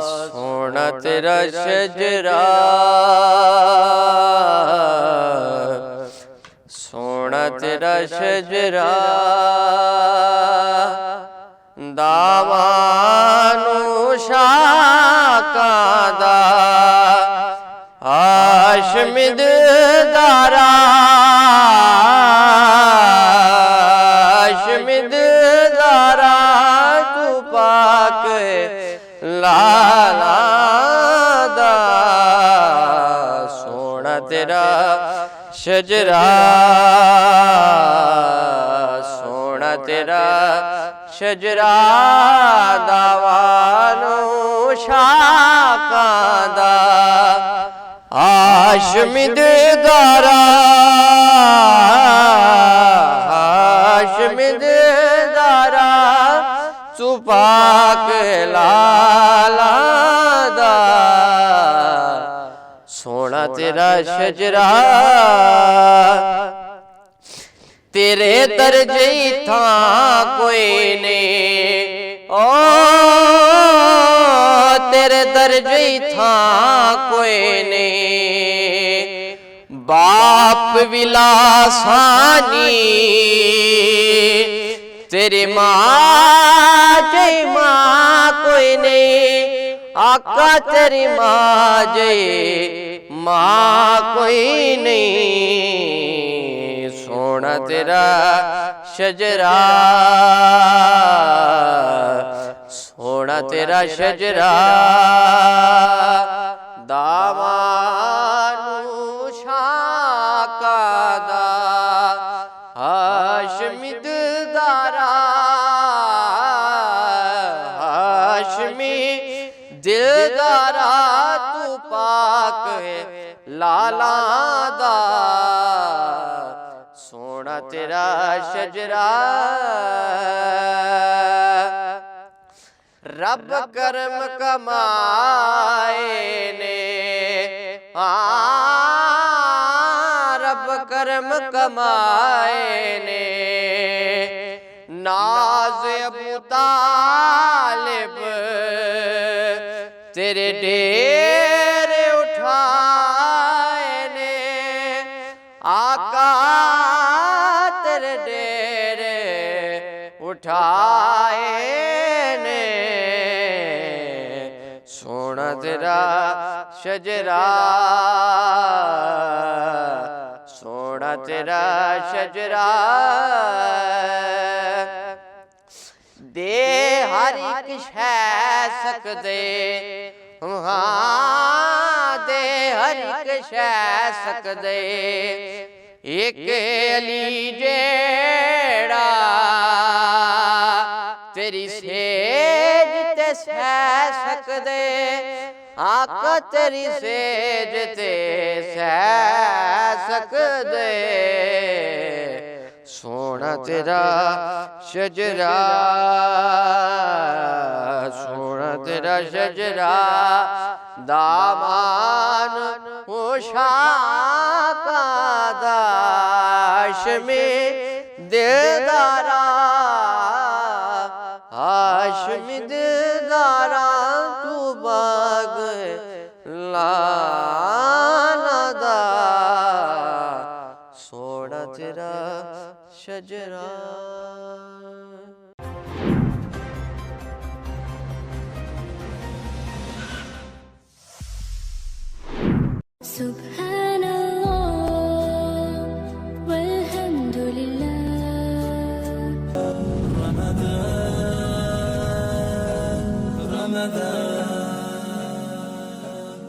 सोना तेरा शजरा, सोना तेरा शजरा, दामानू शाकां दा हाशमिद दारा, हाशमिद दारा तू पाक लाला दा। सोना तेरा शजरा, सोना तेरा शजरा, दावानो शाकां दा हाशमिद दारा, हाशमिद दारा तू पाक लाला दा। सोना तेरा शजरा, तेरे दर्जे था कोई नहीं, ओ तेरे दर्जे था कोई नहीं, बाप विलासानी तेरी माँ जय माँ कोई नहीं, आका तेरी माँ जय माँ कोई नहीं। सोना तेरा शजरा, सोना तेरा शजरा, दामानू शाकां दा हाशमिद दारा, हाशमी दिलदारा तू पाक लाला दा। सोना तेरा शजरा, रब करम कमाए ने, रब करम कमाए ने, नाज अबू तालिब तेरे डेरे उठाए ने, आका तेरे डेरे उठाए ने। सोना तेरा शजरा, सोना तेरा शजरा, दे हर एक शै सकदे, हाँ दे हर एक शै सकदे, एक अली जेड़ा तेरी सेज ते सह सकदे, आका तेरी सेज ते सह सकदे। सोना तेरा शजरा, सोना तेरा शजरा, दामान शाकां दा हाशमी दिलदारा, हाशमी दिलदारा तू बाग लाला दा। सोना तेरा शजरा। सुब्हानल्लाह वल्हम्दुलिल्लाह। रमज़ान